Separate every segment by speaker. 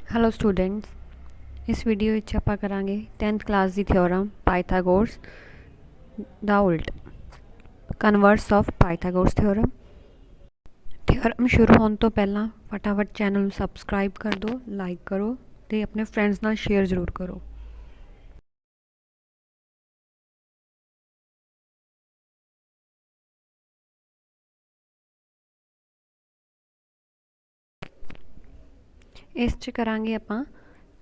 Speaker 1: Hello students, इस video which आपां करांगे 10th क्लास दी थ्योरम पाइथागोरस दा उल्ट कन्वर्स ऑफ पाइथागोरस थ्योरम शुरू होने तो पहला फटाफट चैनल नूं सबसक्राइब कर दो, लाइक करो ते अपने फ्रेंड्स नाल शेयर जरूर करो। इस च करांगे आपां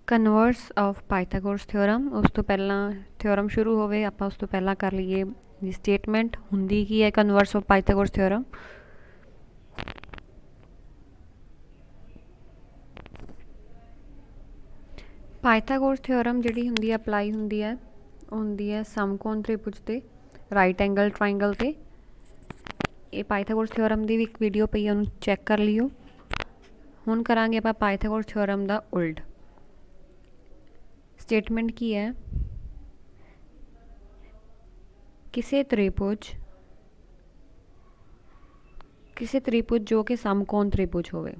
Speaker 1: कन्वर्स ऑफ पाइथागोरस थ्योरम। उस तो पहला थ्योरम शुरू होवे आपां उस तो पहला कर लीए स्टेटमेंट हुंदी की है converse of Pythagoras theorem. Pythagoras theorem जिहड़ी हुंदी है अप्लाई हुंदी है समकोण त्रिभुज ते राइट एंगल ट्राइंगल ते। ये पाइथागोरस थ्योरम की भी एक वीडियो पई है, उन्हें चैक कर लियो। हुण करांगे आपां पाइथागोरस थ्योरम दा उल्ट। स्टेटमेंट की है, किसी त्रिभुज जो कि समकोण त्रिभुज होवे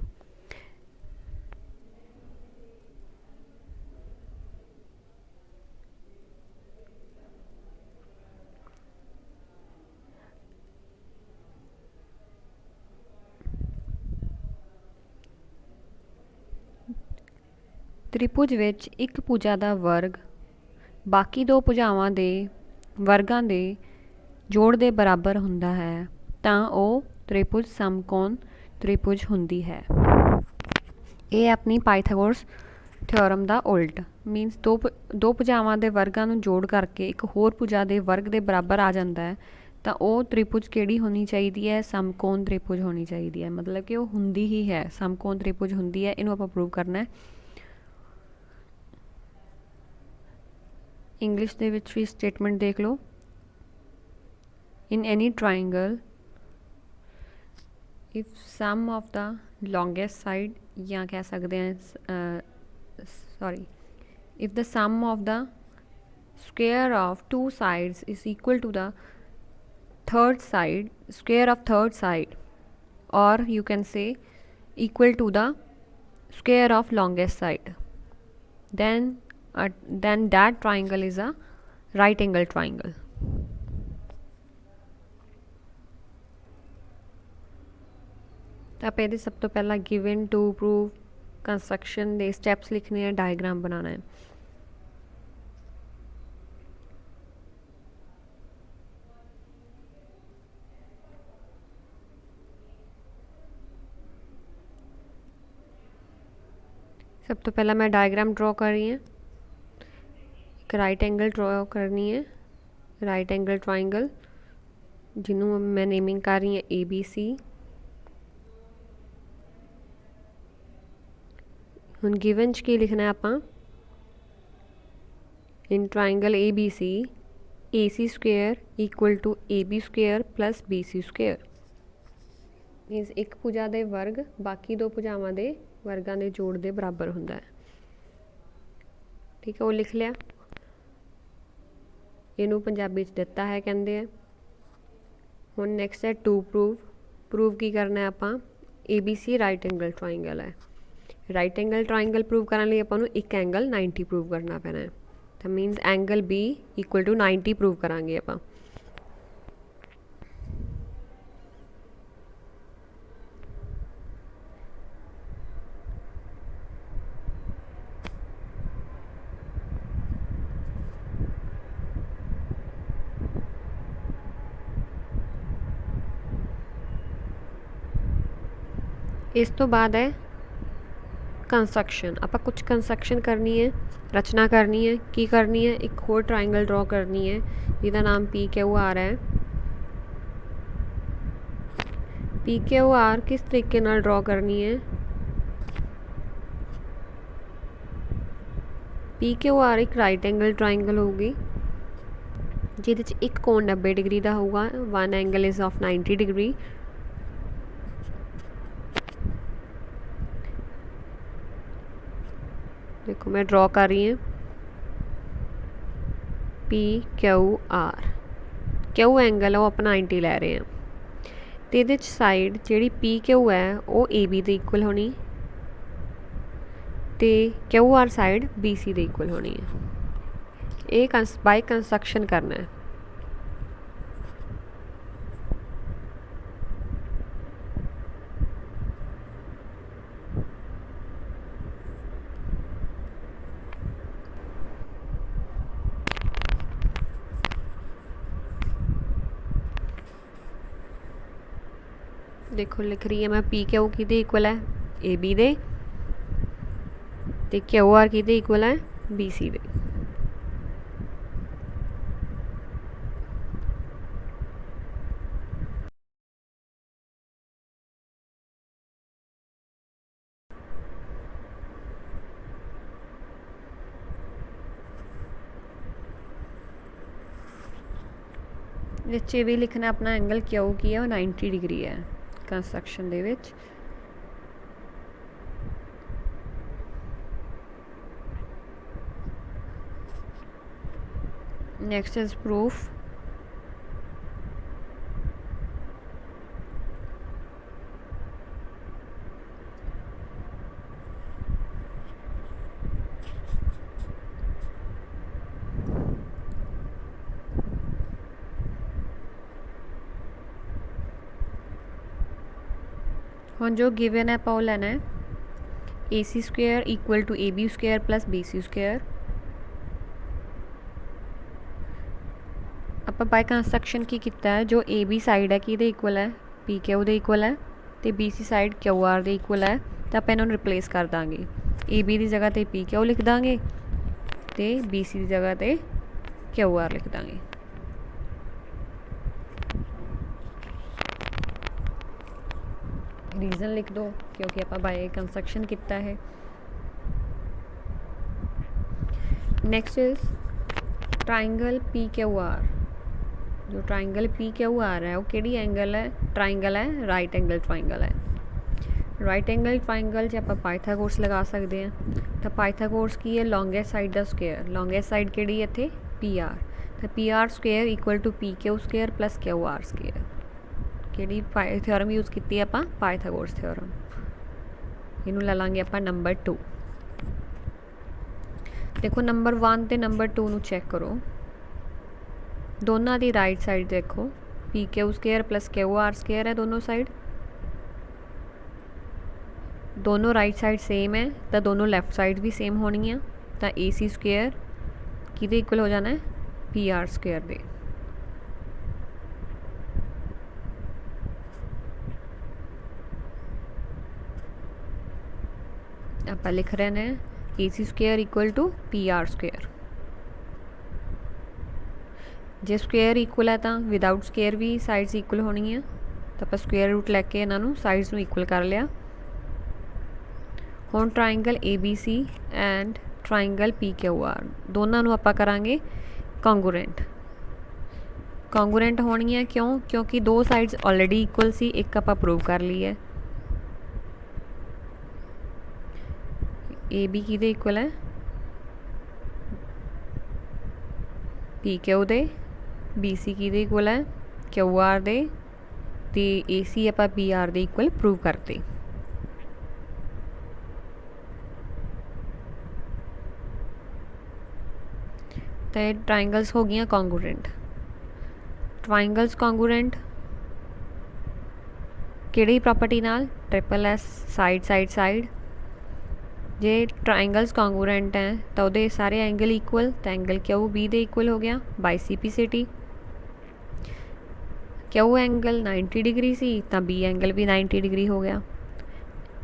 Speaker 1: त्रिभुज विच एक भुजा का वर्ग बाकी दो भुजावां दे वर्गां दे जोड़ दे बराबर हुंदा है तां ओह त्रिभुज समकोण त्रिभुज हुंदी है। ये अपनी पाइथागोरस थ्योरम का उल्ट मीनस दो भुजावां दे वर्गां नूं जोड़ करके एक होर भुजा के वर्ग के बराबर आ जाता है तो वह त्रिभुज किहड़ी होनी चाहिए है, समकोण त्रिभुज होनी चाहिए है। मतलब कि वह हुंदी ही है, समकोण त्रिभुज हुंदी है। इनू आपां प्रूव करना है। इंग्लिश दे विच भी स्टेटमेंट देख लो। In any triangle if sum of the longest side या कह सकते हैं sorry if the sum of the square of two sides is equal to the square of third side, or you can say equal to the square of longest side, then that triangle is a right angle triangle. तो आप ये सब तो पहला given to prove construction के steps लिखने हैं, diagram बनाना है। सब तो पहला मैं डायग्राम ड्रॉ कर रही हूँ। एक राइट एंगल ड्रॉ करनी है, राइट एंगल ट्राइंगल जिन्हों मैं नेमिंग कर रही हूँ ABC। हुण गिवन च की लिखना है आपां, in triangle ABC AC square equal to AB square plus BC square. Means एक भुजा के वर्ग बाकी दो भुजावां के वर्गां के जोड़ के बराबर हुंदा है। ठीक है, वो लिख लिया। इनू पंजाबी च दिता है कहते हैं। हुण नैक्सट है टू प्रूव की करना है आपां ABC राइट एंगल ट्राइंगल है। राइट एंगल ट्राइंगल प्रूव करने लिए आपां नूं एक एंगल 90 प्रूव करना पैना है। तो means angle B equal to 90 prove करांगे आपां। इस तो बाद है कंस्ट्रक्शन। आप कुछ कंस्ट्रक्शन करनी है, रचना करनी है। की करनी है, एक होर ट्राइंगल ड्रॉ करनी है जिसका नाम PQR है। PQR किस तरीके नाल ड्रॉ करनी है? PQR एक राइट एंगल ट्राइंगल होगी जिहदे च एक कोण 90 डिग्री का होगा, one angle is of 90 degree. देखो मैं ड्रॉ कर रही हूँ PQR। क्यू एंगल है वो अपना 90 लै रहे हैं। तो ये साइड जी PQ है वो AB के इक्वल होनी, ਤੇ Q R side B C ਦੇ ਇਕੁਅਲ ਹੋਣੀ ਹੈ। ਇਹ ਬਾਈ ਕੰਸਟਰਕਸ਼ਨ ਕਰਨਾ ਹੈ। देखो लिख रही है मैं पी क्यू किहदे इक्वल है ए बी दे ते क्यू आर किहदे इक्वल है बी सी दे। ਵਿੱਚ ਵੀ ਲਿਖਣਾ ਆਪਣਾ ਐਂਗਲ ਕਿਊ ਕੀ ਹੈ ਉਹ 90 ਡਿਗਰੀ ਹੈ ਕੰਸਟਰਕਸ਼ਨ ਦੇ ਵਿੱਚ। Next is proof. ਹੁਣ ਜੋ ਗਿਵਨ ਹੈ ਆਪਾਂ ਉਹ ਲੈਣਾ ਹੈ A C square equal to A B square plus B C square. ਆਪਾਂ ਬਾਈ ਕੰਸਟਰਕਸ਼ਨ ਕੀ ਕੀਤਾ ਹੈ ਜੋ ਏ ਬੀ ਸਾਈਡ ਹੈ ਕਿਹਦੇ ਇਕੁਅਲ ਹੈ ਪੀ ਕਿਊ ਦੇ ਇਕੁਅਲ ਹੈ ਤੇ B C side Q R ਦੇ ਇਕੁਅਲ ਹੈ ਤਾਂ ਆਪਾਂ ਇਹਨਾਂ ਨੂੰ ਰਿਪਲੇਸ ਕਰ ਦਾਂਗੇ। ਏ ਬੀ ਦੀ ਜਗ੍ਹਾ 'ਤੇ ਪੀ ਕਿਊ ਲਿਖ ਦਾਂਗੇ ਤੇ ਬੀ ਸੀ ਦੀ ਜਗ੍ਹਾ 'ਤੇ ਕਿਊ ਆਰ ਲਿਖ ਦਾਂਗੇ। रीज़न लिख दो क्योंकि आप बाय कंस्ट्रक्शन किया है। Next is triangle P Q are. जो ट्राइंगल पी क्यू आर है वो किहड़ी एंगल है ट्राइंगल है राइट एंगल ट्राइंगल है। राइट एंगल ट्राइंगल जो आप पाइथागोरस लगा सकते हैं तो पाइथागोरस की है लॉन्गेस्ट साइड का स्क्वेयर। लॉन्गेस्ट साइड किहड़ी है इत्थे पी आर तो P R square equal to P Q square plus Q R square. ਕਿਹੜੀ ਥਿਓਰਮ यूज़ की ਆਪਾਂ ਪਾਇਥਾਗੋਰਸ ਥਿਓਰਮ। ਇਹਨੂੰ ਲੈ ਲਾਂਗੇ ਆਪਾਂ ਨੰਬਰ 2। देखो नंबर 1 ਤੇ नंबर 2 ਨੂੰ ਚੈੱਕ ਕਰੋ। ਦੋਨਾਂ ਦੀ ਰਾਈਟ ਸਾਈਡ देखो P Q square plus Q R square है दोनों साइड। दोनों राइट साइड सेम है तो दोनों लैफ्ट साइड भी सेम होनी है तो ए सी स्क्वेयर किहदे इक्वल हो जाना है पी आर स्क्वेयर दे। आप लिख रहे हैं A C square equal to P R square. जे स्क्वेयर इक्वल है तो विदाउट स्क्वेयर भी साइड्स इक्वल होनी है तो आप स्क्वेयर रूट लैके इन्हों साइड्स में इक्वल कर लिया। हुण triangle A B C and triangle P Q R दोनों आप करांगे कॉन्गूरेंट। कॉन्गूरेंट होनी है क्यों क्योंकि दो साइड्स ऑलरेडी इक्वल सी एक आप प्रूव कर ली है। ए बी किहदे इक्वल है पी क्यू दे बी सी किहदे इक्वल है क्यू आर दे ते ए सी आप पी आर दे इक्वल प्रूव करते। तो ट्राइंगल्स हो गई कॉन्गूरेंट। ट्राइंगल्स कॉन्गूरेंट किहड़ी प्रॉपर्टी नाल triple S side side side. जे ट्राइंगल्स कॉन्गूरेंट हैं तो वो सारे एंगल इक्वल तो एंगल क्यू बी दे इक्वल हो गया by CPCT. Q angle 90 degree सी तो बी एंगल भी 90 डिग्री हो गया।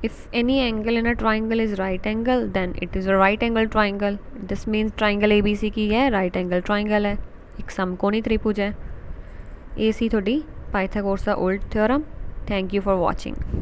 Speaker 1: If any angle in a triangle is right angle then it is a right angle triangle. This means triangle A B C की है right angle triangle है एक समकोणी त्रिभुज है। ये सी थोड़ी पाइथागोरस का old theorem. Thank you for watching.